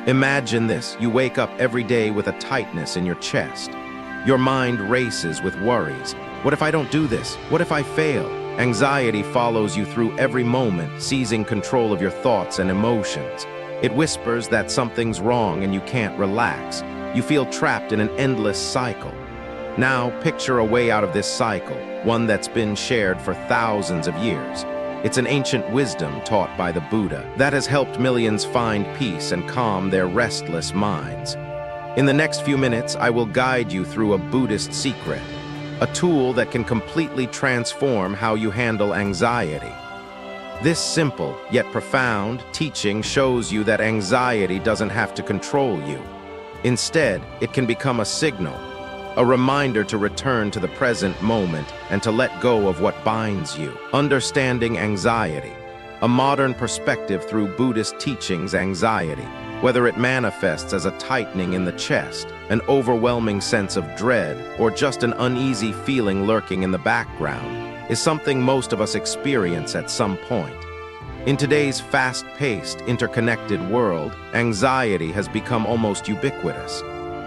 Imagine this: you wake up every day with a tightness in your chest. Your mind races with worries. What if I don't do this? What if I fail? Anxiety follows you through every moment, seizing control of your thoughts and emotions. It whispers that something's wrong and you can't relax. You feel trapped in an endless cycle. Now, picture a way out of this cycle, one that's been shared for thousands of years. It's an ancient wisdom taught by the Buddha that has helped millions find peace and calm their restless minds. In the next few minutes, I will guide you through a Buddhist secret, a tool that can completely transform how you handle anxiety. This simple yet profound teaching shows you that anxiety doesn't have to control you. Instead, it can become a signal, a reminder to return to the present moment and to let go of what binds you. Understanding anxiety, a modern perspective through Buddhist teachings. Anxiety, whether it manifests as a tightening in the chest, an overwhelming sense of dread, or just an uneasy feeling lurking in the background, is something most of us experience at some point. In today's fast-paced, interconnected world, anxiety has become almost ubiquitous.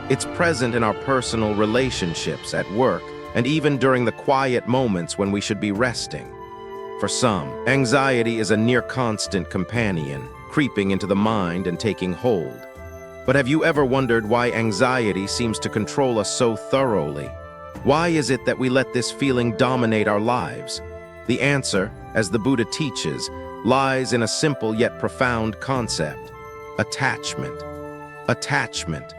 It's present in our personal relationships, at work, and even during the quiet moments when we should be resting. For some, anxiety is a near-constant companion, creeping into the mind and taking hold. But have you ever wondered why anxiety seems to control us so thoroughly? Why is it that we let this feeling dominate our lives? The answer, as the Buddha teaches, lies in a simple yet profound concept: attachment. Attachment.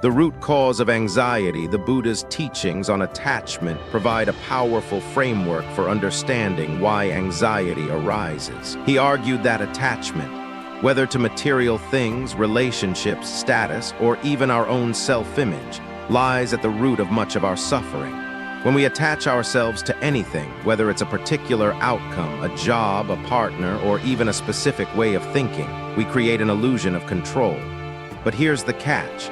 The root cause of anxiety. The Buddha's teachings on attachment provide a powerful framework for understanding why anxiety arises. He argued that attachment, whether to material things, relationships, status, or even our own self-image, lies at the root of much of our suffering. When we attach ourselves to anything, whether it's a particular outcome, a job, a partner, or even a specific way of thinking, we create an illusion of control. But here's the catch.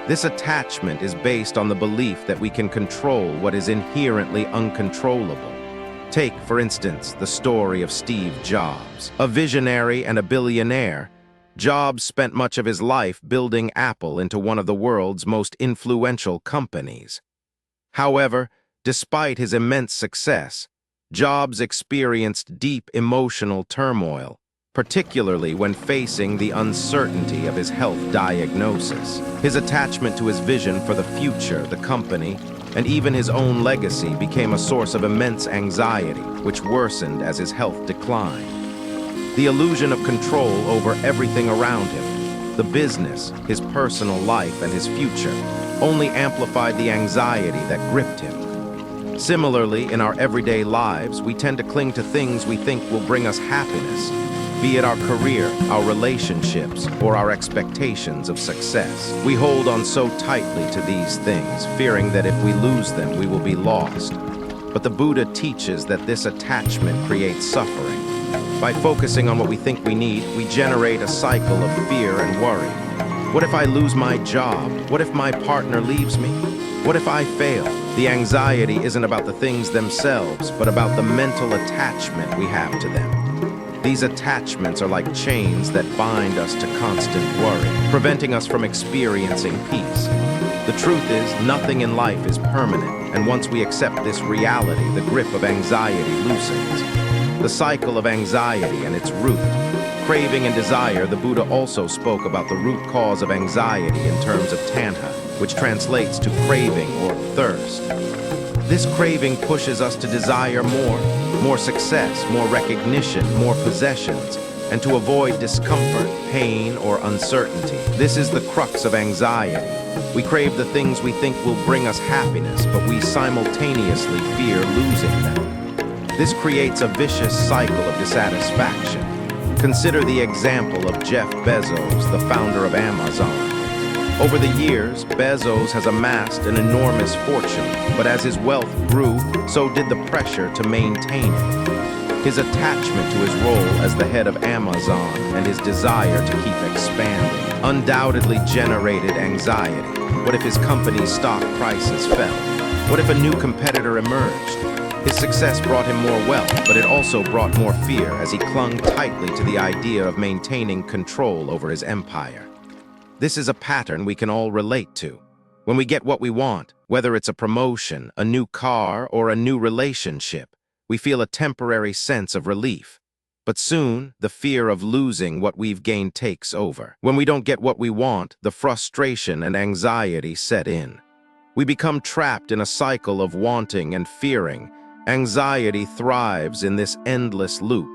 This attachment is based on the belief that we can control what is inherently uncontrollable. Take, for instance, the story of Steve Jobs. A visionary and a billionaire, Jobs spent much of his life building Apple into one of the world's most influential companies. However, despite his immense success, Jobs experienced deep emotional turmoil, particularly when facing the uncertainty of his health diagnosis. His attachment to his vision for the future, the company, and even his own legacy became a source of immense anxiety, which worsened as his health declined. The illusion of control over everything around him, the business, his personal life, and his future, only amplified the anxiety that gripped him. Similarly, in our everyday lives, we tend to cling to things we think will bring us happiness, be it our career, our relationships, or our expectations of success. We hold on so tightly to these things, fearing that if we lose them, we will be lost. But the Buddha teaches that this attachment creates suffering. By focusing on what we think we need, we generate a cycle of fear and worry. What if I lose my job? What if my partner leaves me? What if I fail? The anxiety isn't about the things themselves, but about the mental attachment we have to them. These attachments are like chains that bind us to constant worry, preventing us from experiencing peace. The truth is, nothing in life is permanent, and once we accept this reality, the grip of anxiety loosens. The cycle of anxiety and its root, craving and desire. The Buddha also spoke about the root cause of anxiety in terms of tanha, which translates to craving or thirst. This craving pushes us to desire more success, more recognition, more possessions, and to avoid discomfort, pain, or uncertainty. This is the crux of anxiety. We crave the things we think will bring us happiness, but we simultaneously fear losing them. This creates a vicious cycle of dissatisfaction. Consider the example of Jeff Bezos, the founder of Amazon. Over the years, Bezos has amassed an enormous fortune, but as his wealth grew, so did the pressure to maintain it. His attachment to his role as the head of Amazon and his desire to keep expanding undoubtedly generated anxiety. What if his company's stock prices fell? What if a new competitor emerged? His success brought him more wealth, but it also brought more fear as he clung tightly to the idea of maintaining control over his empire. This is a pattern we can all relate to. When we get what we want, whether it's a promotion, a new car, or a new relationship, we feel a temporary sense of relief. But soon, the fear of losing what we've gained takes over. When we don't get what we want, the frustration and anxiety set in. We become trapped in a cycle of wanting and fearing. Anxiety thrives in this endless loop.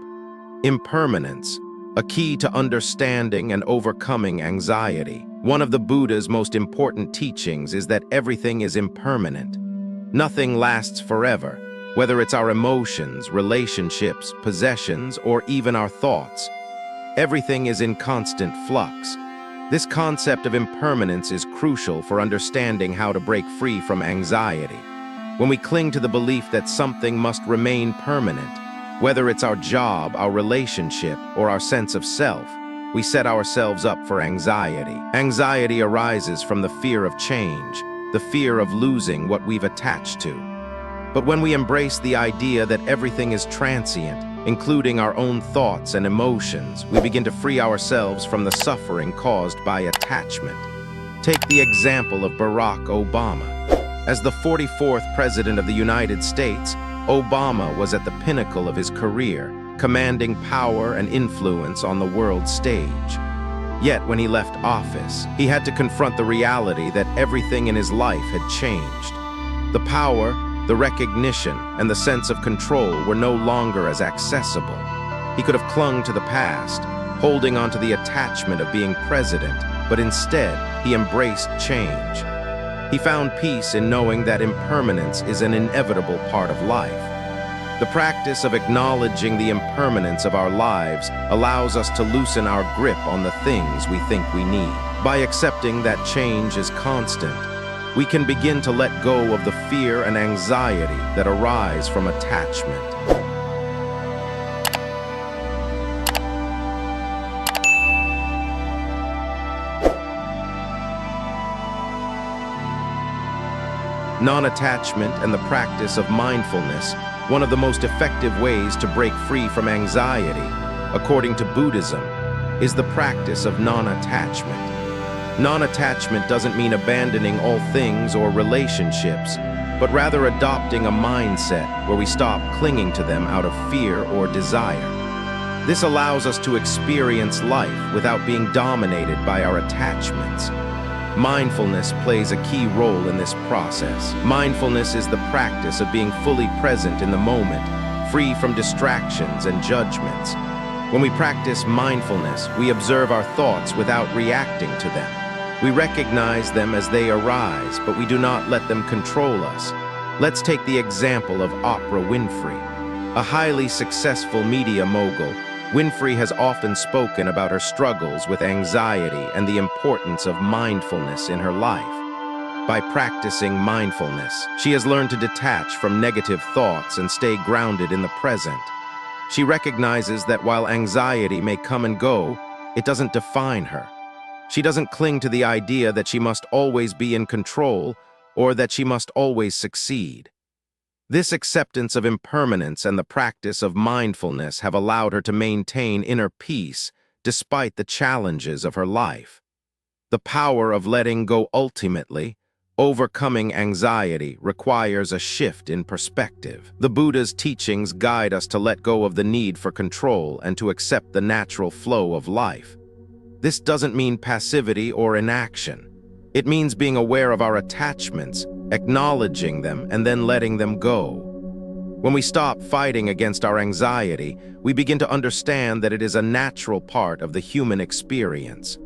Impermanence, a key to understanding and overcoming anxiety. One of the Buddha's most important teachings is that everything is impermanent. Nothing lasts forever, whether it's our emotions, relationships, possessions, or even our thoughts. Everything is in constant flux. This concept of impermanence is crucial for understanding how to break free from anxiety. When we cling to the belief that something must remain permanent, whether it's our job, our relationship, or our sense of self, we set ourselves up for anxiety. Anxiety arises from the fear of change, the fear of losing what we've attached to. But when we embrace the idea that everything is transient, including our own thoughts and emotions, we begin to free ourselves from the suffering caused by attachment. Take the example of Barack Obama. As the 44th President of the United States, Obama was at the pinnacle of his career, commanding power and influence on the world stage. Yet, when he left office, he had to confront the reality that everything in his life had changed. The power, the recognition, and the sense of control were no longer as accessible. He could have clung to the past, holding on to the attachment of being president, but instead, he embraced change. He found peace in knowing that impermanence is an inevitable part of life. The practice of acknowledging the impermanence of our lives allows us to loosen our grip on the things we think we need. By accepting that change is constant, we can begin to let go of the fear and anxiety that arise from attachment. Non-attachment and the practice of mindfulness, one of the most effective ways to break free from anxiety, according to Buddhism, is the practice of non-attachment. Non-attachment doesn't mean abandoning all things or relationships, but rather adopting a mindset where we stop clinging to them out of fear or desire. This allows us to experience life without being dominated by our attachments. Mindfulness plays a key role in this process. Mindfulness is the practice of being fully present in the moment, free from distractions and judgments. When we practice mindfulness, we observe our thoughts without reacting to them. We recognize them as they arise, but we do not let them control us. Let's take the example of Oprah Winfrey. A highly successful media mogul, Winfrey has often spoken about her struggles with anxiety and the importance of mindfulness in her life. By practicing mindfulness, she has learned to detach from negative thoughts and stay grounded in the present. She recognizes that while anxiety may come and go, it doesn't define her. She doesn't cling to the idea that she must always be in control or that she must always succeed. This acceptance of impermanence and the practice of mindfulness have allowed her to maintain inner peace despite the challenges of her life. The power of letting go ultimately, overcoming anxiety, requires a shift in perspective. The Buddha's teachings guide us to let go of the need for control and to accept the natural flow of life. This doesn't mean passivity or inaction. It means being aware of our attachments, acknowledging them, and then letting them go. When we stop fighting against our anxiety, we begin to understand that it is a natural part of the human experience.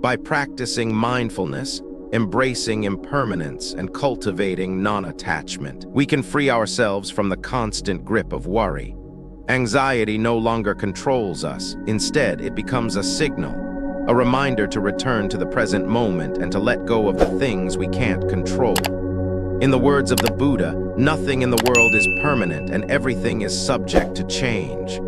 By practicing mindfulness, embracing impermanence, and cultivating non-attachment, we can free ourselves from the constant grip of worry. Anxiety no longer controls us. Instead, it becomes a signal, a reminder to return to the present moment and to let go of the things we can't control. In the words of the Buddha, nothing in the world is permanent and everything is subject to change.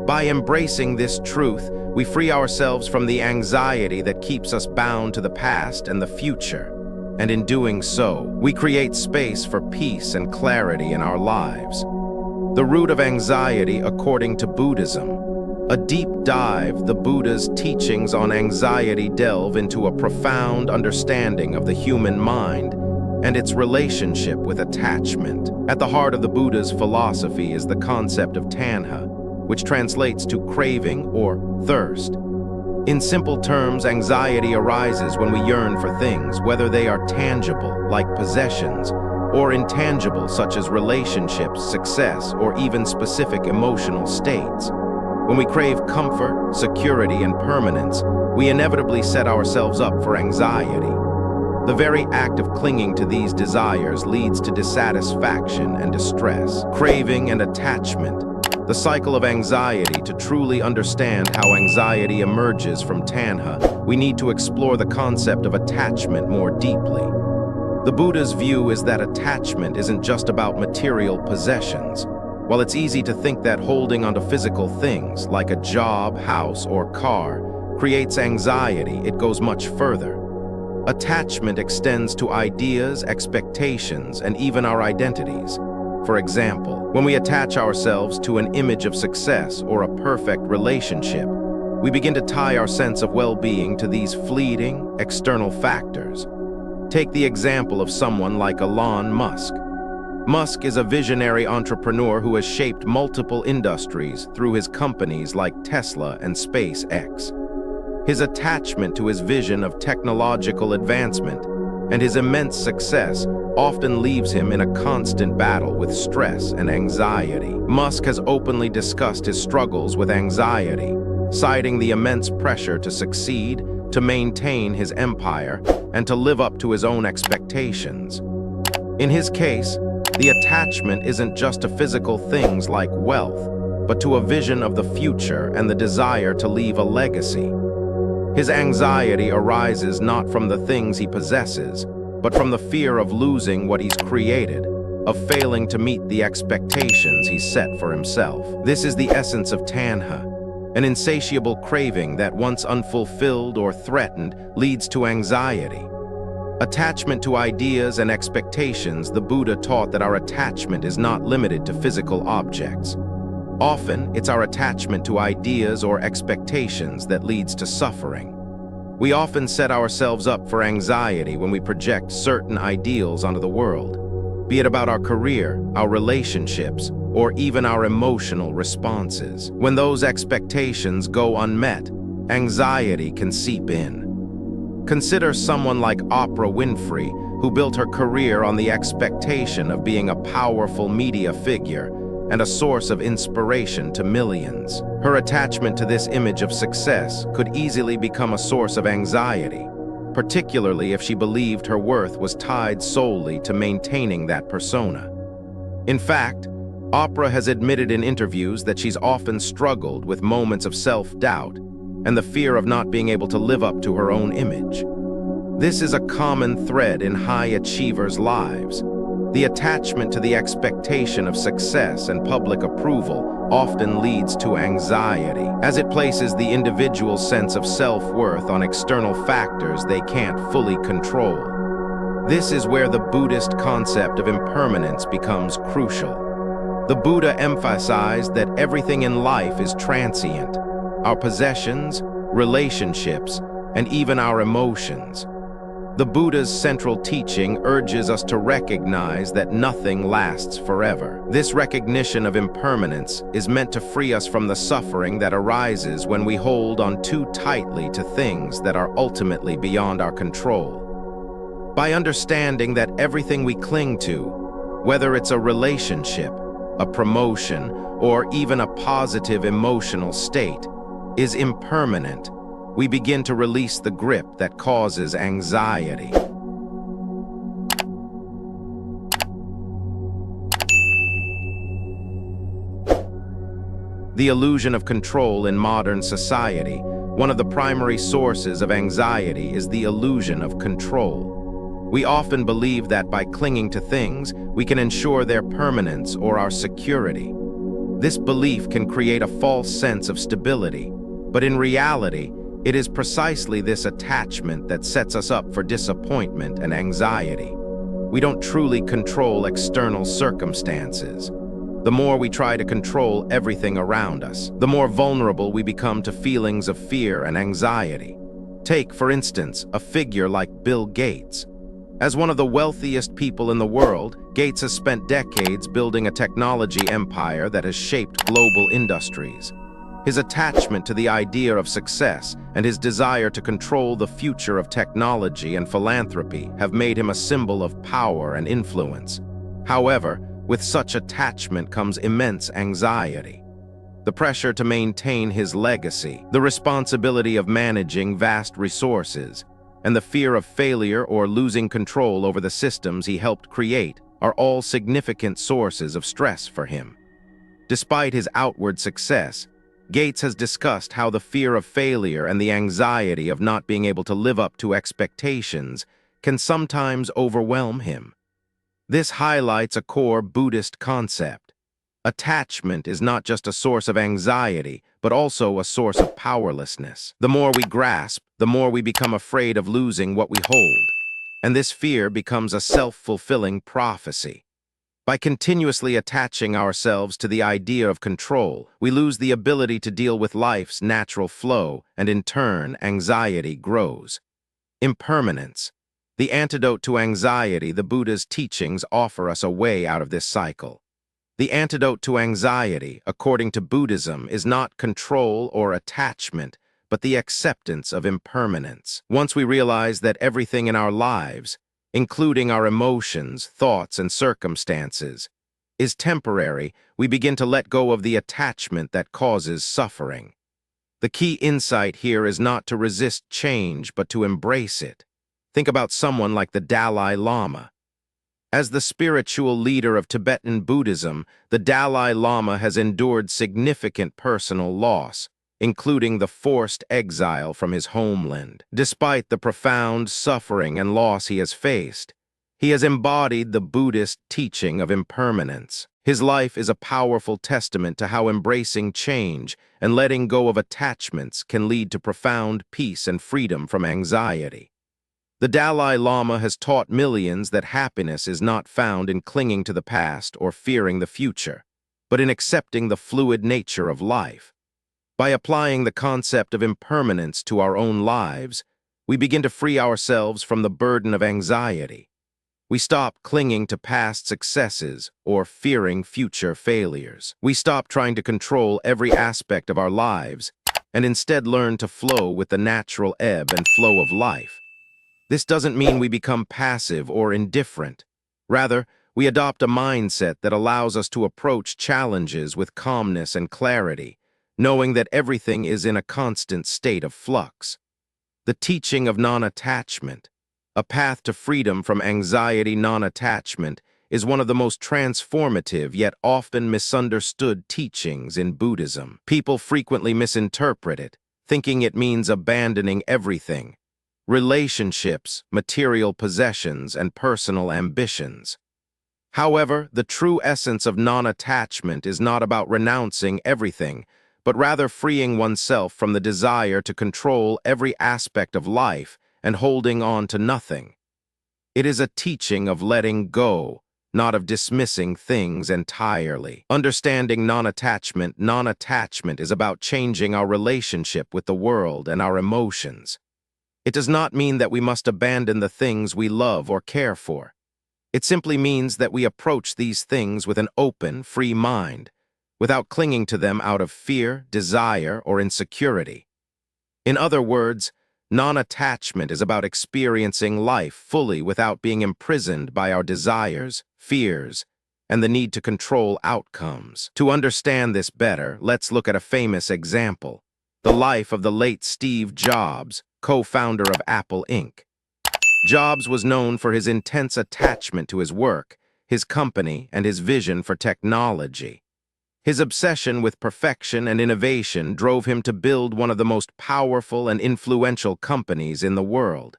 By embracing this truth, we free ourselves from the anxiety that keeps us bound to the past and the future. And in doing so, we create space for peace and clarity in our lives. The root of anxiety, according to Buddhism, A deep dive, the Buddha's teachings on anxiety delve into a profound understanding of the human mind and its relationship with attachment. At the heart of the Buddha's philosophy is the concept of tanha, which translates to craving or thirst. In simple terms, anxiety arises when we yearn for things, whether they are tangible, like possessions, or intangible, such as relationships, success, or even specific emotional states. When we crave comfort, security, and permanence, we inevitably set ourselves up for anxiety. The very act of clinging to these desires leads to dissatisfaction and distress, craving and attachment. The cycle of anxiety. To truly understand how anxiety emerges from tanha, we need to explore the concept of attachment more deeply. The Buddha's view is that attachment isn't just about material possessions. While it's easy to think that holding onto physical things, like a job, house, or car, creates anxiety, it goes much further. Attachment extends to ideas, expectations, and even our identities. For example, when we attach ourselves to an image of success or a perfect relationship, we begin to tie our sense of well-being to these fleeting, external factors. Take the example of someone like Elon Musk. Musk is a visionary entrepreneur who has shaped multiple industries through his companies like Tesla and SpaceX. His attachment to his vision of technological advancement and his immense success often leaves him in a constant battle with stress and anxiety. Musk has openly discussed his struggles with anxiety, citing the immense pressure to succeed, to maintain his empire, and to live up to his own expectations. In his case, the attachment isn't just to physical things like wealth, but to a vision of the future and the desire to leave a legacy. His anxiety arises not from the things he possesses, but from the fear of losing what he's created, of failing to meet the expectations he's set for himself. This is the essence of tanha, an insatiable craving that, once unfulfilled or threatened, leads to anxiety. Attachment to ideas and expectations. The Buddha taught that our attachment is not limited to physical objects. Often, it's our attachment to ideas or expectations that leads to suffering. We often set ourselves up for anxiety when we project certain ideals onto the world, be it about our career, our relationships, or even our emotional responses. When those expectations go unmet, anxiety can seep in. Consider someone like Oprah Winfrey, who built her career on the expectation of being a powerful media figure and a source of inspiration to millions. Her attachment to this image of success could easily become a source of anxiety, particularly if she believed her worth was tied solely to maintaining that persona. In fact, Oprah has admitted in interviews that she's often struggled with moments of self-doubt and the fear of not being able to live up to her own image. This is a common thread in high achievers' lives. The attachment to the expectation of success and public approval often leads to anxiety, as it places the individual's sense of self-worth on external factors they can't fully control. This is where the Buddhist concept of impermanence becomes crucial. The Buddha emphasized that everything in life is transient: our possessions, relationships, and even our emotions. The Buddha's central teaching urges us to recognize that nothing lasts forever. This recognition of impermanence is meant to free us from the suffering that arises when we hold on too tightly to things that are ultimately beyond our control. By understanding that everything we cling to, whether it's a relationship, a promotion, or even a positive emotional state, is impermanent, we begin to release the grip that causes anxiety. The illusion of control in modern society. One of the primary sources of anxiety is the illusion of control. We often believe that by clinging to things, we can ensure their permanence or our security. This belief can create a false sense of stability, but in reality, it is precisely this attachment that sets us up for disappointment and anxiety. We don't truly control external circumstances. The more we try to control everything around us, the more vulnerable we become to feelings of fear and anxiety. Take, for instance, a figure like Bill Gates. As one of the wealthiest people in the world, Gates has spent decades building a technology empire that has shaped global industries. His attachment to the idea of success and his desire to control the future of technology and philanthropy have made him a symbol of power and influence. However, with such attachment comes immense anxiety. The pressure to maintain his legacy, the responsibility of managing vast resources, and the fear of failure or losing control over the systems he helped create are all significant sources of stress for him. Despite his outward success, Gates has discussed how the fear of failure and the anxiety of not being able to live up to expectations can sometimes overwhelm him. This highlights a core Buddhist concept. Attachment is not just a source of anxiety, but also a source of powerlessness. The more we grasp, the more we become afraid of losing what we hold, and this fear becomes a self-fulfilling prophecy. By continuously attaching ourselves to the idea of control, we lose the ability to deal with life's natural flow, and in turn, anxiety grows. Impermanence. The antidote to anxiety, the Buddha's teachings offer us a way out of this cycle. The antidote to anxiety, according to Buddhism, is not control or attachment, but the acceptance of impermanence. Once we realize that everything in our lives, including our emotions, thoughts, and circumstances, is temporary, we begin to let go of the attachment that causes suffering. The key insight here is not to resist change, but to embrace it. Think about someone like the Dalai Lama. As the spiritual leader of Tibetan Buddhism, the Dalai Lama has endured significant personal loss, including the forced exile from his homeland. Despite the profound suffering and loss he has faced, he has embodied the Buddhist teaching of impermanence. His life is a powerful testament to how embracing change and letting go of attachments can lead to profound peace and freedom from anxiety. The Dalai Lama has taught millions that happiness is not found in clinging to the past or fearing the future, but in accepting the fluid nature of life. By applying the concept of impermanence to our own lives, we begin to free ourselves from the burden of anxiety. We stop clinging to past successes or fearing future failures. We stop trying to control every aspect of our lives and instead learn to flow with the natural ebb and flow of life. This doesn't mean we become passive or indifferent. Rather, we adopt a mindset that allows us to approach challenges with calmness and clarity, knowing that everything is in a constant state of flux. The teaching of non-attachment, a path to freedom from anxiety. Non-attachment is one of the most transformative yet often misunderstood teachings in Buddhism. People frequently misinterpret it, thinking it means abandoning everything: relationships, material possessions, and personal ambitions. However, the true essence of non-attachment is not about renouncing everything, but rather freeing oneself from the desire to control every aspect of life and holding on to nothing. It is a teaching of letting go, not of dismissing things entirely. Understanding non-attachment is about changing our relationship with the world and our emotions. It does not mean that we must abandon the things we love or care for. It simply means that we approach these things with an open, free mind, without clinging to them out of fear, desire, or insecurity. In other words, non-attachment is about experiencing life fully without being imprisoned by our desires, fears, and the need to control outcomes. To understand this better, let's look at a famous example: the life of the late Steve Jobs, co-founder of Apple Inc. Jobs was known for his intense attachment to his work, his company, and his vision for technology. His obsession with perfection and innovation drove him to build one of the most powerful and influential companies in the world.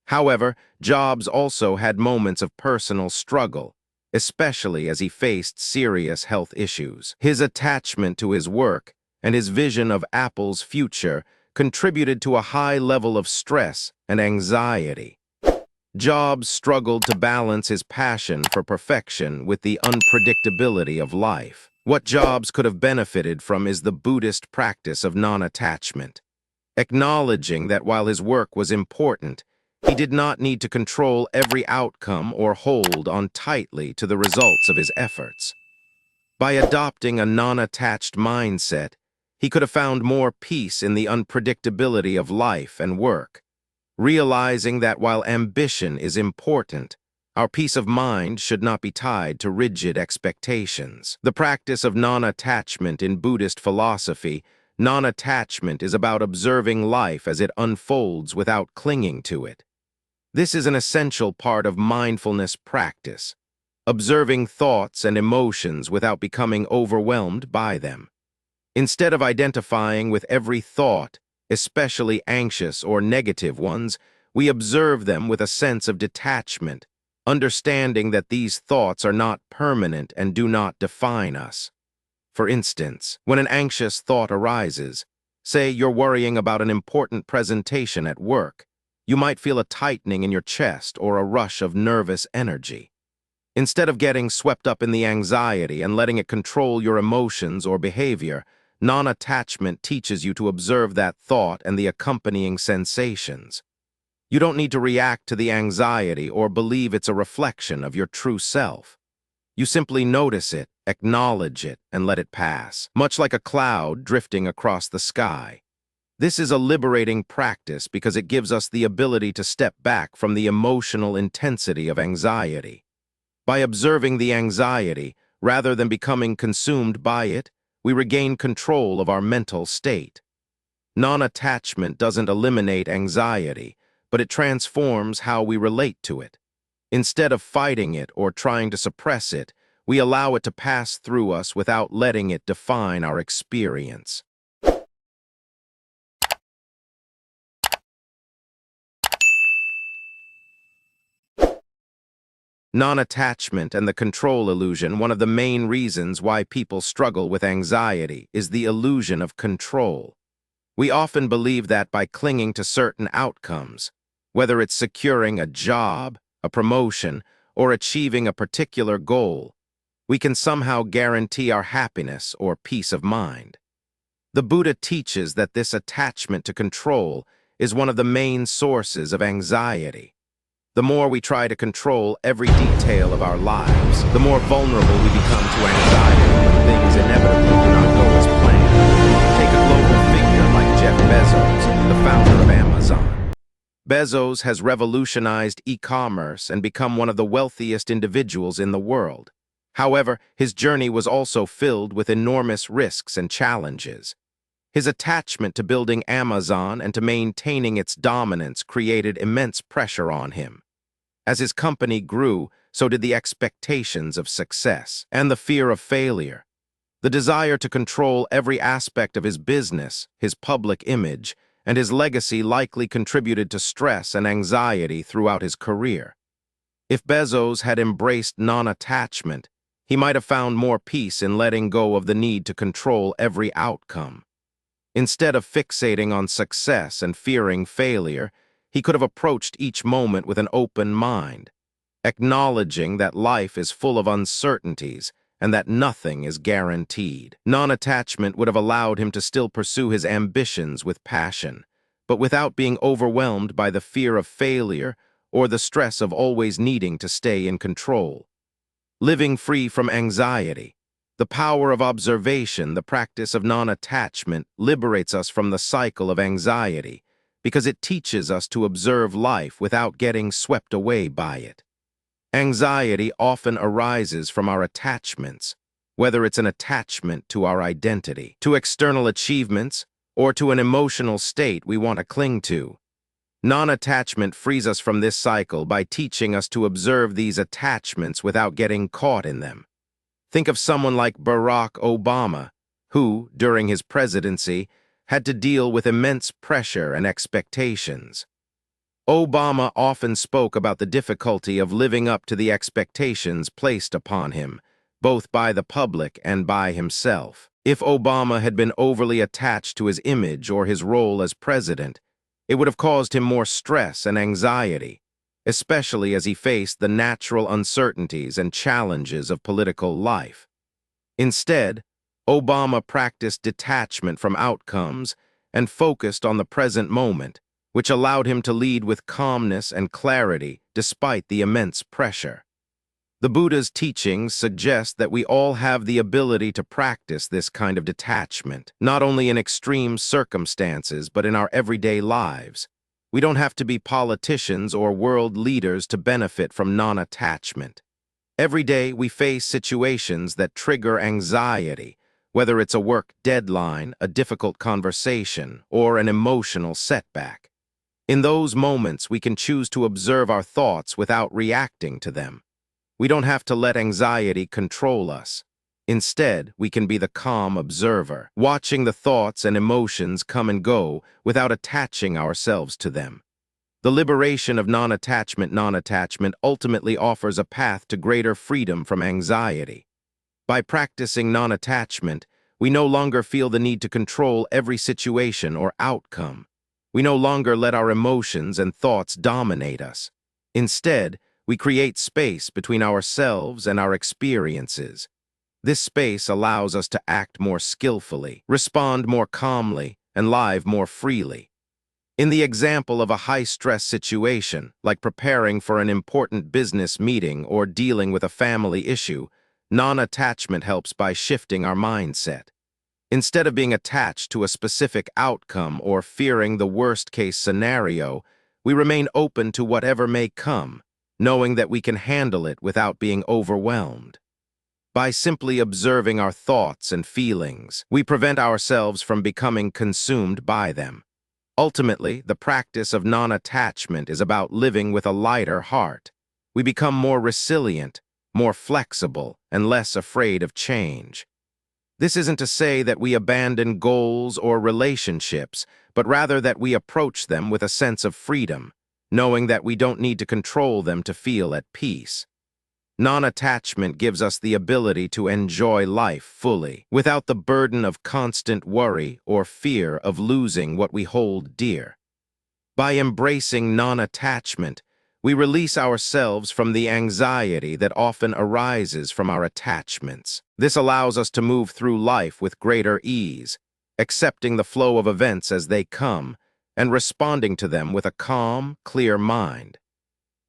However, Jobs also had moments of personal struggle, especially as he faced serious health issues. His attachment to his work and his vision of Apple's future contributed to a high level of stress and anxiety. Jobs struggled to balance his passion for perfection with the unpredictability of life. What Jobs could have benefited from is the Buddhist practice of non-attachment, acknowledging that while his work was important, he did not need to control every outcome or hold on tightly to the results of his efforts. By adopting a non-attached mindset, he could have found more peace in the unpredictability of life and work, realizing that while ambition is important, our peace of mind should not be tied to rigid expectations. The practice of non-attachment in Buddhist philosophy, non-attachment is about observing life as it unfolds without clinging to it. This is an essential part of mindfulness practice, observing thoughts and emotions without becoming overwhelmed by them. Instead of identifying with every thought, especially anxious or negative ones, we observe them with a sense of detachment, understanding that these thoughts are not permanent and do not define us. For instance, when an anxious thought arises, say you're worrying about an important presentation at work, you might feel a tightening in your chest or a rush of nervous energy. Instead of getting swept up in the anxiety and letting it control your emotions or behavior, non-attachment teaches you to observe that thought and the accompanying sensations. You don't need to react to the anxiety or believe it's a reflection of your true self. You simply notice it, acknowledge it, and let it pass, much like a cloud drifting across the sky. This is a liberating practice because it gives us the ability to step back from the emotional intensity of anxiety. By observing the anxiety, rather than becoming consumed by it, we regain control of our mental state. Non-attachment doesn't eliminate anxiety, but it transforms how we relate to it. Instead of fighting it or trying to suppress it, we allow it to pass through us without letting it define our experience. Non-attachment and the control illusion. One of the main reasons why people struggle with anxiety is the illusion of control. We often believe that by clinging to certain outcomes, whether it's securing a job, a promotion, or achieving a particular goal, we can somehow guarantee our happiness or peace of mind. The Buddha teaches that this attachment to control is one of the main sources of anxiety. The more we try to control every detail of our lives, the more vulnerable we become to anxiety when things inevitably do not go as planned. Take a global figure like Jeff Bezos, the founder of Amazon. Bezos has revolutionized e-commerce and become one of the wealthiest individuals in the world. However, his journey was also filled with enormous risks and challenges. His attachment to building Amazon and to maintaining its dominance created immense pressure on him. As his company grew, so did the expectations of success and the fear of failure. The desire to control every aspect of his business, his public image, and his legacy likely contributed to stress and anxiety throughout his career. If Bezos had embraced non-attachment, he might have found more peace in letting go of the need to control every outcome. Instead of fixating on success and fearing failure, he could have approached each moment with an open mind, acknowledging that life is full of uncertainties and that nothing is guaranteed. Non-attachment would have allowed him to still pursue his ambitions with passion, but without being overwhelmed by the fear of failure or the stress of always needing to stay in control. Living free from anxiety. The power of observation, the practice of non-attachment, liberates us from the cycle of anxiety because it teaches us to observe life without getting swept away by it. Anxiety often arises from our attachments, whether it's an attachment to our identity, to external achievements, or to an emotional state we want to cling to. Non-attachment frees us from this cycle by teaching us to observe these attachments without getting caught in them. Think of someone like Barack Obama, who, during his presidency, had to deal with immense pressure and expectations. Obama often spoke about the difficulty of living up to the expectations placed upon him, both by the public and by himself. If Obama had been overly attached to his image or his role as president, it would have caused him more stress and anxiety, especially as he faced the natural uncertainties and challenges of political life. Instead, Obama practiced detachment from outcomes and focused on the present moment, which allowed him to lead with calmness and clarity despite the immense pressure. The Buddha's teachings suggest that we all have the ability to practice this kind of detachment, not only in extreme circumstances, but in our everyday lives. We don't have to be politicians or world leaders to benefit from non-attachment. Every day we face situations that trigger anxiety, whether it's a work deadline, a difficult conversation, or an emotional setback. In those moments, we can choose to observe our thoughts without reacting to them. We don't have to let anxiety control us. Instead, we can be the calm observer, watching the thoughts and emotions come and go without attaching ourselves to them. The liberation of non-attachment ultimately offers a path to greater freedom from anxiety. By practicing non-attachment, we no longer feel the need to control every situation or outcome. We no longer let our emotions and thoughts dominate us. Instead, we create space between ourselves and our experiences. This space allows us to act more skillfully, respond more calmly, and live more freely. In the example of a high-stress situation, like preparing for an important business meeting or dealing with a family issue, non-attachment helps by shifting our mindset. Instead of being attached to a specific outcome or fearing the worst-case scenario, we remain open to whatever may come, knowing that we can handle it without being overwhelmed. By simply observing our thoughts and feelings, we prevent ourselves from becoming consumed by them. Ultimately, the practice of non-attachment is about living with a lighter heart. We become more resilient, more flexible, and less afraid of change. This isn't to say that we abandon goals or relationships, but rather that we approach them with a sense of freedom, knowing that we don't need to control them to feel at peace. Non-attachment gives us the ability to enjoy life fully, without the burden of constant worry or fear of losing what we hold dear. By embracing non-attachment, we release ourselves from the anxiety that often arises from our attachments. This allows us to move through life with greater ease, accepting the flow of events as they come, and responding to them with a calm, clear mind.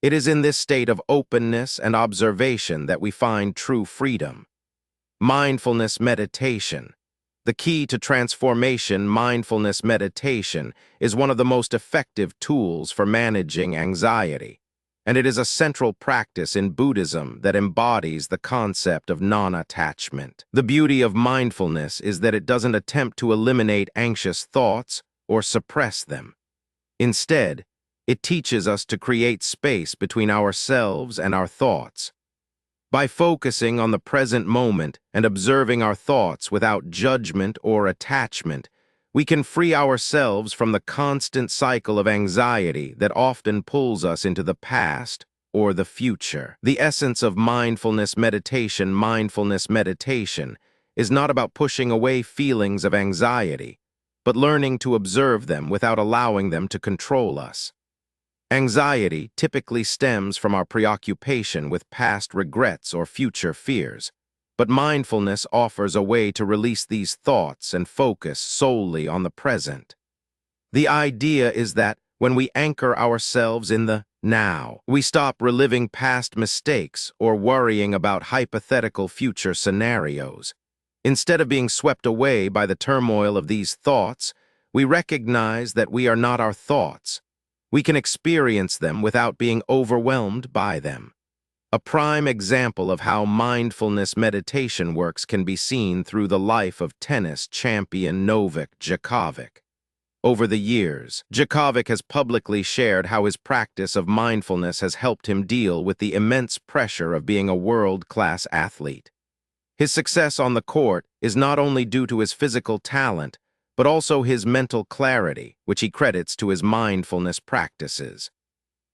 It is in this state of openness and observation that we find true freedom. Mindfulness meditation. The key to transformation, mindfulness meditation, is one of the most effective tools for managing anxiety, and it is a central practice in Buddhism that embodies the concept of non-attachment. The beauty of mindfulness is that it doesn't attempt to eliminate anxious thoughts or suppress them. Instead, it teaches us to create space between ourselves and our thoughts. By focusing on the present moment and observing our thoughts without judgment or attachment, we can free ourselves from the constant cycle of anxiety that often pulls us into the past or the future. The essence of mindfulness meditation is not about pushing away feelings of anxiety, but learning to observe them without allowing them to control us. Anxiety typically stems from our preoccupation with past regrets or future fears, but mindfulness offers a way to release these thoughts and focus solely on the present. The idea is that when we anchor ourselves in the now, we stop reliving past mistakes or worrying about hypothetical future scenarios. Instead of being swept away by the turmoil of these thoughts, we recognize that we are not our thoughts. We can experience them without being overwhelmed by them. A prime example of how mindfulness meditation works can be seen through the life of tennis champion Novak Djokovic. Over the years, Djokovic has publicly shared how his practice of mindfulness has helped him deal with the immense pressure of being a world-class athlete. His success on the court is not only due to his physical talent, but also his mental clarity, which he credits to his mindfulness practices.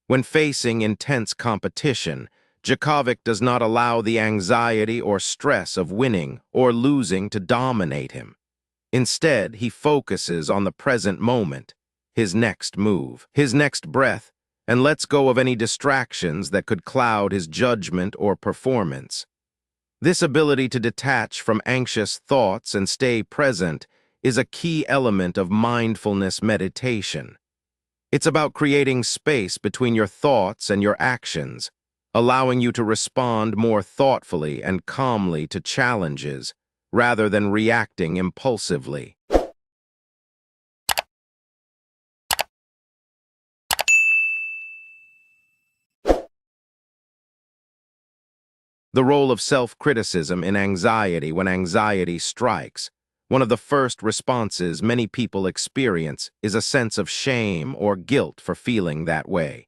When facing intense competition, Djokovic does not allow the anxiety or stress of winning or losing to dominate him. Instead, he focuses on the present moment, his next move, his next breath, and lets go of any distractions that could cloud his judgment or performance. This ability to detach from anxious thoughts and stay present is a key element of mindfulness meditation. It's about creating space between your thoughts and your actions, allowing you to respond more thoughtfully and calmly to challenges, rather than reacting impulsively. The role of self-criticism in anxiety. When anxiety strikes, one of the first responses many people experience is a sense of shame or guilt for feeling that way.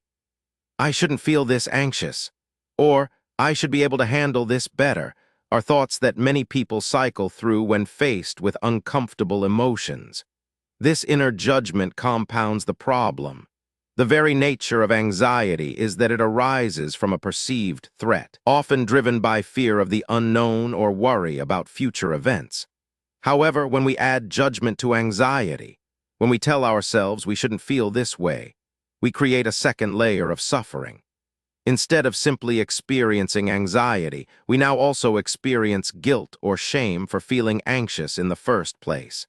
I shouldn't feel this anxious, or I should be able to handle this better, are thoughts that many people cycle through when faced with uncomfortable emotions. This inner judgment compounds the problem. The very nature of anxiety is that it arises from a perceived threat, often driven by fear of the unknown or worry about future events. However, when we add judgment to anxiety, when we tell ourselves we shouldn't feel this way, we create a second layer of suffering. Instead of simply experiencing anxiety, we now also experience guilt or shame for feeling anxious in the first place.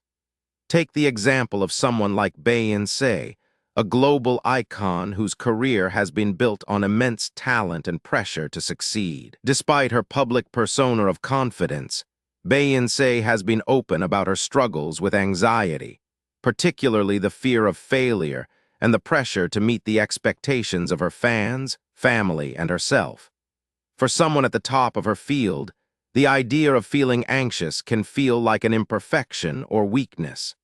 Take the example of someone like Beyoncé, a global icon whose career has been built on immense talent and pressure to succeed. Despite her public persona of confidence, Beyoncé has been open about her struggles with anxiety, particularly the fear of failure and the pressure to meet the expectations of her fans, family, and herself. For someone at the top of her field, the idea of feeling anxious can feel like an imperfection or weakness.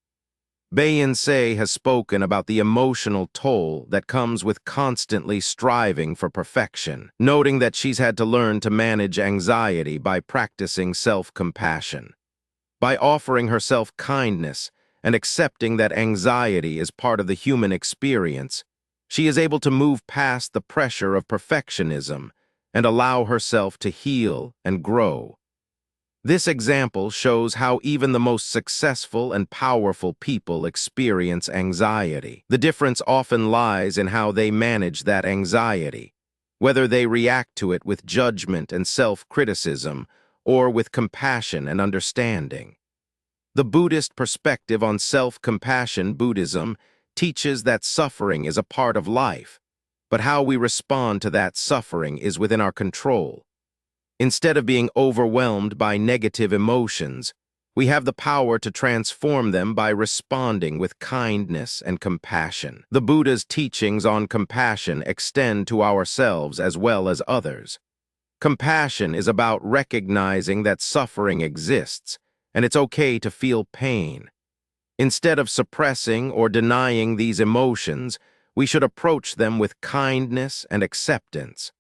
Beyoncé has spoken about the emotional toll that comes with constantly striving for perfection, noting that she's had to learn to manage anxiety by practicing self-compassion. By offering herself kindness and accepting that anxiety is part of the human experience, she is able to move past the pressure of perfectionism and allow herself to heal and grow. This example shows how even the most successful and powerful people experience anxiety. The difference often lies in how they manage that anxiety, whether they react to it with judgment and self-criticism or with compassion and understanding. The Buddhist perspective on self-compassion, Buddhism, teaches that suffering is a part of life, but how we respond to that suffering is within our control. Instead of being overwhelmed by negative emotions, we have the power to transform them by responding with kindness and compassion. The Buddha's teachings on compassion extend to ourselves as well as others. Compassion is about recognizing that suffering exists, and it's okay to feel pain. Instead of suppressing or denying these emotions, we should approach them with kindness and acceptance.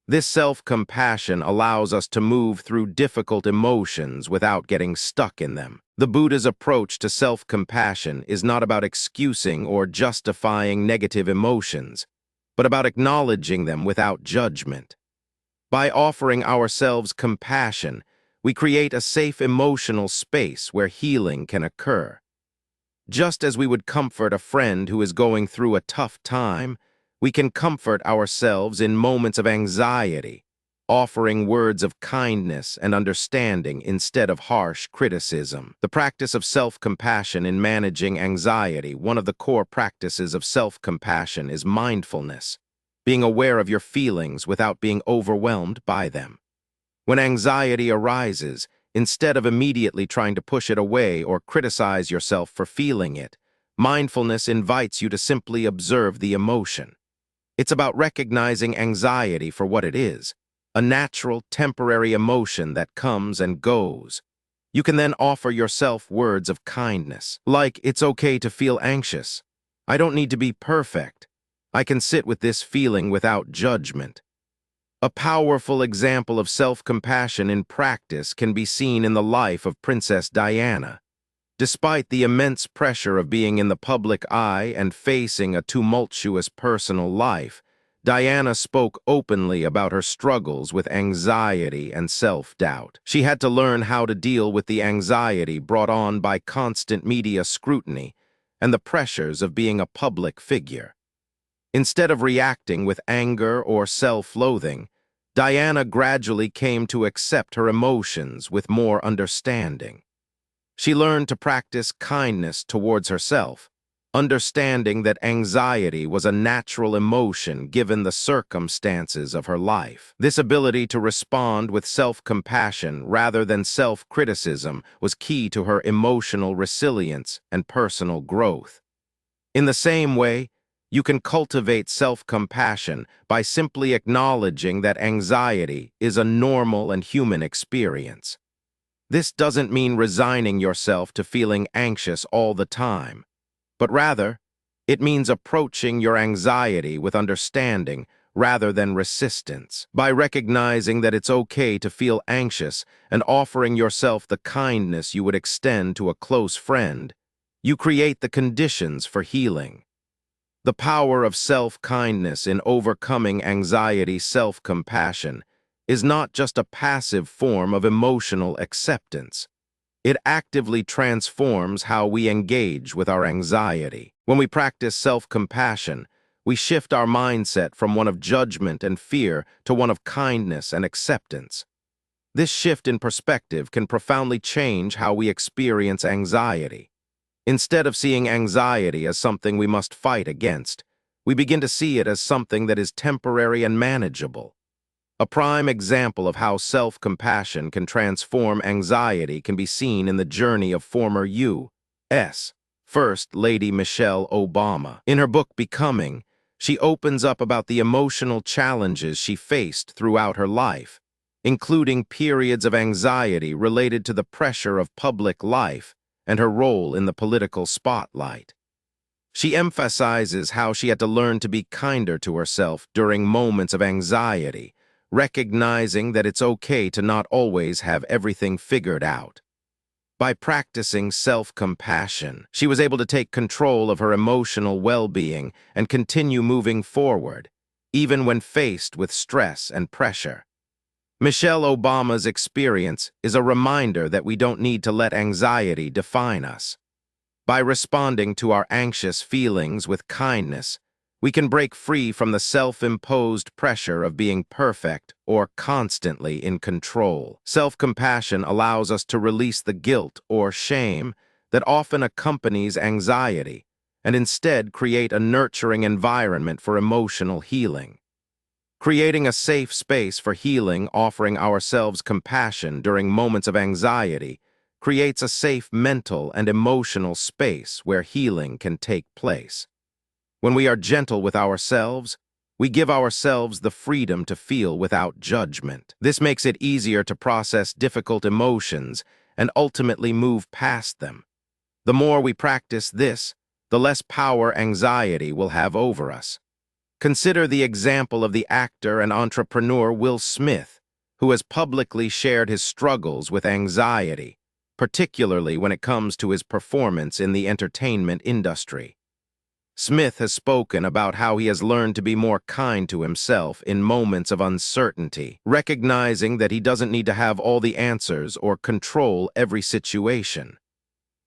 This self-compassion allows us to move through difficult emotions without getting stuck in them. The Buddha's approach to self-compassion is not about excusing or justifying negative emotions, but about acknowledging them without judgment. By offering ourselves compassion, we create a safe emotional space where healing can occur. Just as we would comfort a friend who is going through a tough time, we can comfort ourselves in moments of anxiety, offering words of kindness and understanding instead of harsh criticism. The practice of self-compassion in managing anxiety. One of the core practices of self-compassion is mindfulness, being aware of your feelings without being overwhelmed by them. When anxiety arises, instead of immediately trying to push it away or criticize yourself for feeling it, mindfulness invites you to simply observe the emotion. It's about recognizing anxiety for what it is, a natural, temporary emotion that comes and goes. You can then offer yourself words of kindness, like, "It's okay to feel anxious. I don't need to be perfect. I can sit with this feeling without judgment." A powerful example of self-compassion in practice can be seen in the life of Princess Diana. Despite the immense pressure of being in the public eye and facing a tumultuous personal life, Diana spoke openly about her struggles with anxiety and self-doubt. She had to learn how to deal with the anxiety brought on by constant media scrutiny and the pressures of being a public figure. Instead of reacting with anger or self-loathing, Diana gradually came to accept her emotions with more understanding. She learned to practice kindness towards herself, understanding that anxiety was a natural emotion given the circumstances of her life. This ability to respond with self-compassion rather than self-criticism was key to her emotional resilience and personal growth. In the same way, you can cultivate self-compassion by simply acknowledging that anxiety is a normal and human experience. This doesn't mean resigning yourself to feeling anxious all the time, but rather, it means approaching your anxiety with understanding rather than resistance. By recognizing that it's okay to feel anxious and offering yourself the kindness you would extend to a close friend, you create the conditions for healing. The power of self-kindness in overcoming anxiety, self-compassion, is not just a passive form of emotional acceptance. It actively transforms how we engage with our anxiety. When we practice self-compassion, we shift our mindset from one of judgment and fear to one of kindness and acceptance. This shift in perspective can profoundly change how we experience anxiety. Instead of seeing anxiety as something we must fight against, we begin to see it as something that is temporary and manageable. A prime example of how self-compassion can transform anxiety can be seen in the journey of former U.S. First Lady Michelle Obama. In her book Becoming, she opens up about the emotional challenges she faced throughout her life, including periods of anxiety related to the pressure of public life and her role in the political spotlight. She emphasizes how she had to learn to be kinder to herself during moments of anxiety, recognizing that it's okay to not always have everything figured out. By practicing self-compassion, she was able to take control of her emotional well-being and continue moving forward, even when faced with stress and pressure. Michelle Obama's experience is a reminder that we don't need to let anxiety define us. By responding to our anxious feelings with kindness, we can break free from the self-imposed pressure of being perfect or constantly in control. Self-compassion allows us to release the guilt or shame that often accompanies anxiety and instead create a nurturing environment for emotional healing. Creating a safe space for healing, offering ourselves compassion during moments of anxiety, creates a safe mental and emotional space where healing can take place. When we are gentle with ourselves, we give ourselves the freedom to feel without judgment. This makes it easier to process difficult emotions and ultimately move past them. The more we practice this, the less power anxiety will have over us. Consider the example of the actor and entrepreneur Will Smith, who has publicly shared his struggles with anxiety, particularly when it comes to his performance in the entertainment industry. Smith has spoken about how he has learned to be more kind to himself in moments of uncertainty, recognizing that he doesn't need to have all the answers or control every situation.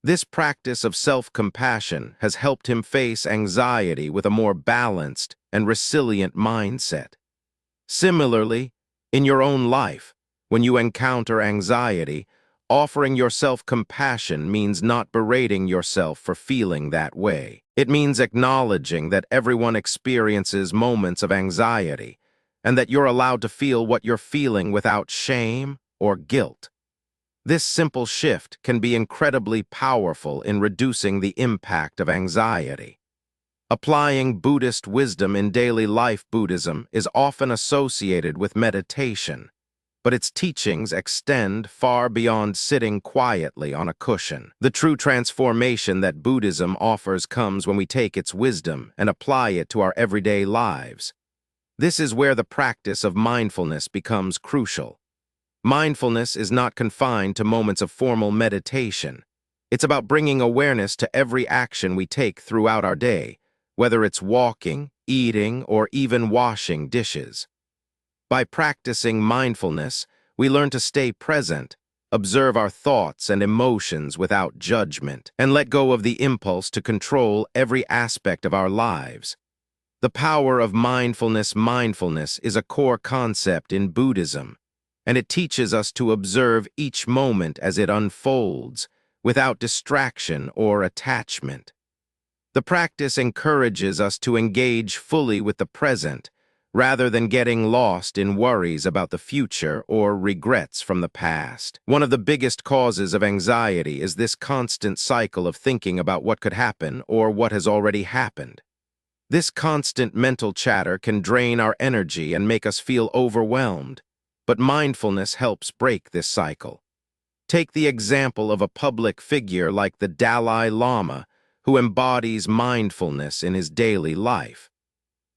This practice of self-compassion has helped him face anxiety with a more balanced and resilient mindset. Similarly, in your own life, when you encounter anxiety, offering yourself compassion means not berating yourself for feeling that way. It means acknowledging that everyone experiences moments of anxiety, and that you're allowed to feel what you're feeling without shame or guilt. This simple shift can be incredibly powerful in reducing the impact of anxiety. Applying Buddhist wisdom in daily life. Buddhism is often associated with meditation, but its teachings extend far beyond sitting quietly on a cushion. The true transformation that Buddhism offers comes when we take its wisdom and apply it to our everyday lives. This is where the practice of mindfulness becomes crucial. Mindfulness is not confined to moments of formal meditation. It's about bringing awareness to every action we take throughout our day, whether it's walking, eating, or even washing dishes. By practicing mindfulness, we learn to stay present, observe our thoughts and emotions without judgment, and let go of the impulse to control every aspect of our lives. The power of mindfulness. Mindfulness is a core concept in Buddhism, and it teaches us to observe each moment as it unfolds, without distraction or attachment. The practice encourages us to engage fully with the present, rather than getting lost in worries about the future or regrets from the past. One of the biggest causes of anxiety is this constant cycle of thinking about what could happen or what has already happened. This constant mental chatter can drain our energy and make us feel overwhelmed, but mindfulness helps break this cycle. Take the example of a public figure like the Dalai Lama, who embodies mindfulness in his daily life.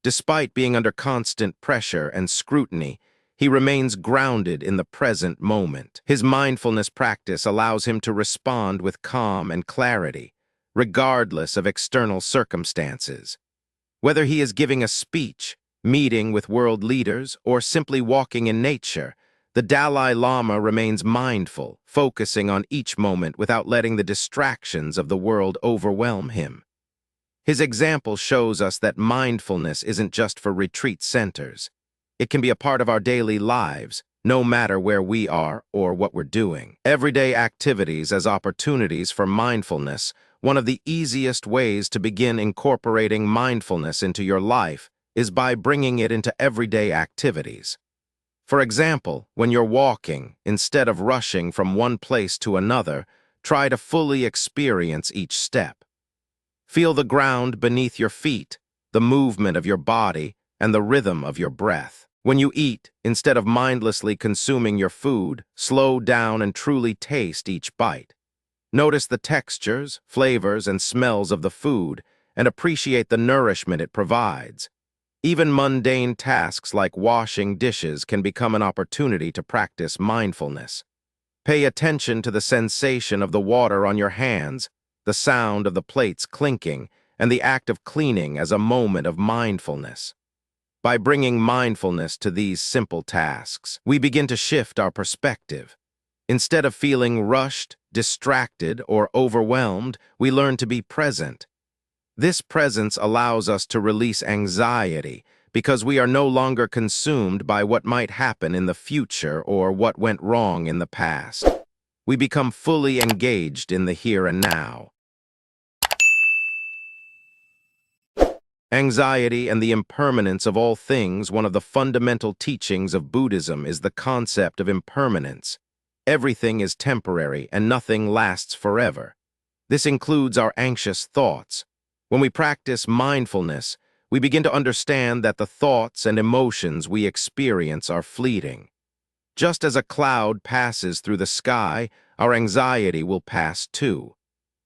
Despite being under constant pressure and scrutiny, he remains grounded in the present moment. His mindfulness practice allows him to respond with calm and clarity, regardless of external circumstances. Whether he is giving a speech, meeting with world leaders, or simply walking in nature, the Dalai Lama remains mindful, focusing on each moment without letting the distractions of the world overwhelm him. His example shows us that mindfulness isn't just for retreat centers. It can be a part of our daily lives, no matter where we are or what we're doing. Everyday activities as opportunities for mindfulness. One of the easiest ways to begin incorporating mindfulness into your life is by bringing it into everyday activities. For example, when you're walking, instead of rushing from one place to another, try to fully experience each step. Feel the ground beneath your feet, the movement of your body, and the rhythm of your breath. When you eat, instead of mindlessly consuming your food, slow down and truly taste each bite. Notice the textures, flavors, and smells of the food, and appreciate the nourishment it provides. Even mundane tasks like washing dishes can become an opportunity to practice mindfulness. Pay attention to the sensation of the water on your hands, the sound of the plates clinking, and the act of cleaning as a moment of mindfulness. By bringing mindfulness to these simple tasks, we begin to shift our perspective. Instead of feeling rushed, distracted, or overwhelmed, we learn to be present. This presence allows us to release anxiety because we are no longer consumed by what might happen in the future or what went wrong in the past. We become fully engaged in the here and now. Anxiety and the impermanence of all things. One of the fundamental teachings of Buddhism is the concept of impermanence. Everything is temporary and nothing lasts forever. This includes our anxious thoughts. When we practice mindfulness, we begin to understand that the thoughts and emotions we experience are fleeting. Just as a cloud passes through the sky, our anxiety will pass too.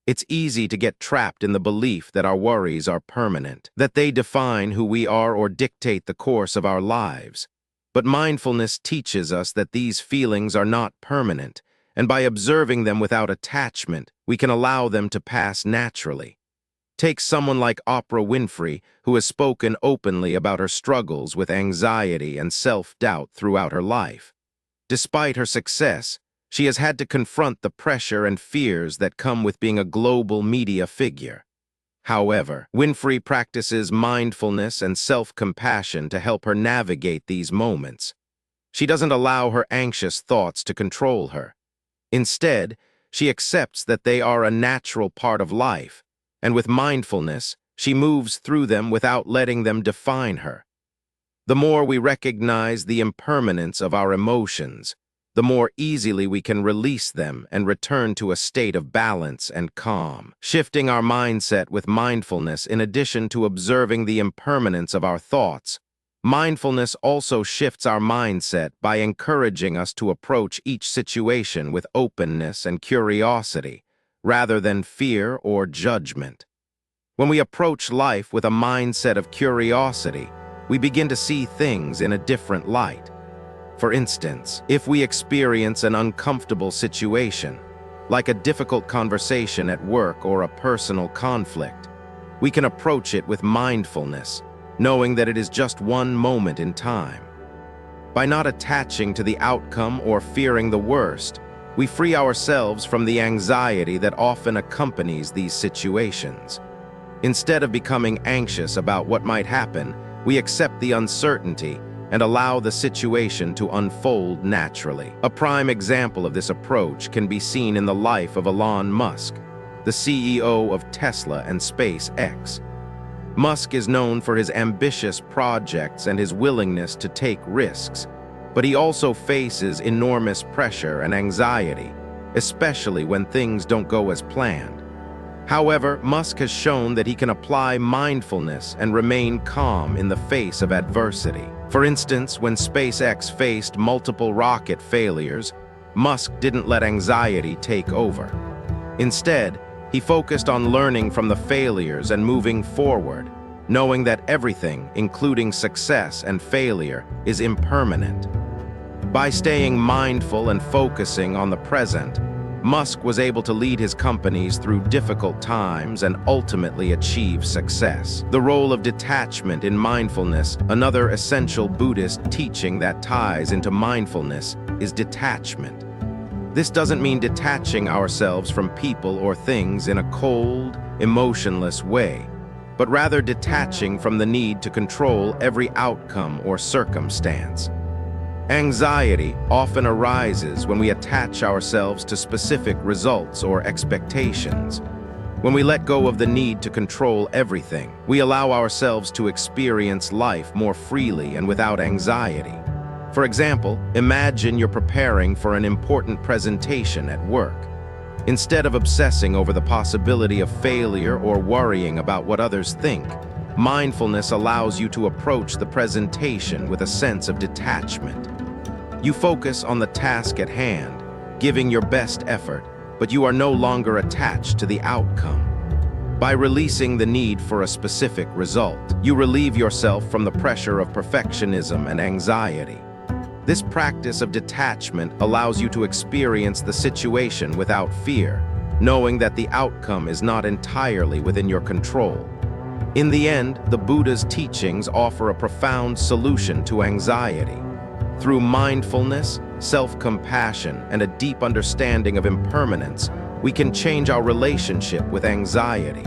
It's easy to get trapped in the belief that our worries are permanent, that they define who we are or dictate the course of our lives. But mindfulness teaches us that these feelings are not permanent, and by observing them without attachment, we can allow them to pass naturally. Take someone like Oprah Winfrey, who has spoken openly about her struggles with anxiety and self-doubt throughout her life. Despite her success, she has had to confront the pressure and fears that come with being a global media figure. However, Winfrey practices mindfulness and self-compassion to help her navigate these moments. She doesn't allow her anxious thoughts to control her. Instead, she accepts that they are a natural part of life, and with mindfulness, she moves through them without letting them define her. The more we recognize the impermanence of our emotions, the more easily we can release them and return to a state of balance and calm. Shifting our mindset with mindfulness, in addition to observing the impermanence of our thoughts, mindfulness also shifts our mindset by encouraging us to approach each situation with openness and curiosity, rather than fear or judgment. When we approach life with a mindset of curiosity, we begin to see things in a different light. For instance, if we experience an uncomfortable situation, like a difficult conversation at work or a personal conflict, we can approach it with mindfulness, knowing that it is just one moment in time. By not attaching to the outcome or fearing the worst, we free ourselves from the anxiety that often accompanies these situations. Instead of becoming anxious about what might happen, we accept the uncertainty and allow the situation to unfold naturally. A prime example of this approach can be seen in the life of Elon Musk, the CEO of Tesla and SpaceX. Musk is known for his ambitious projects and his willingness to take risks, but he also faces enormous pressure and anxiety, especially when things don't go as planned. However, Musk has shown that he can apply mindfulness and remain calm in the face of adversity. For instance, when SpaceX faced multiple rocket failures, Musk didn't let anxiety take over. Instead, he focused on learning from the failures and moving forward, knowing that everything, including success and failure, is impermanent. By staying mindful and focusing on the present, Musk was able to lead his companies through difficult times and ultimately achieve success. The role of detachment in mindfulness, another essential Buddhist teaching that ties into mindfulness, is detachment. This doesn't mean detaching ourselves from people or things in a cold, emotionless way, but rather detaching from the need to control every outcome or circumstance. Anxiety often arises when we attach ourselves to specific results or expectations. When we let go of the need to control everything, we allow ourselves to experience life more freely and without anxiety. For example, imagine you're preparing for an important presentation at work. Instead of obsessing over the possibility of failure or worrying about what others think, mindfulness allows you to approach the presentation with a sense of detachment. You focus on the task at hand, giving your best effort, but you are no longer attached to the outcome. By releasing the need for a specific result, you relieve yourself from the pressure of perfectionism and anxiety. This practice of detachment allows you to experience the situation without fear, knowing that the outcome is not entirely within your control. In the end, the Buddha's teachings offer a profound solution to anxiety. Through mindfulness, self-compassion, and a deep understanding of impermanence, we can change our relationship with anxiety.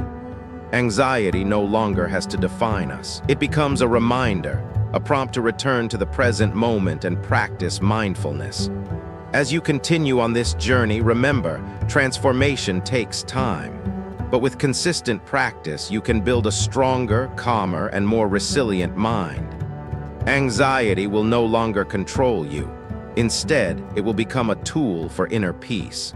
Anxiety no longer has to define us. It becomes a reminder, a prompt to return to the present moment and practice mindfulness. As you continue on this journey, remember, transformation takes time. But with consistent practice, you can build a stronger, calmer, and more resilient mind. Anxiety will no longer control you. Instead, it will become a tool for inner peace.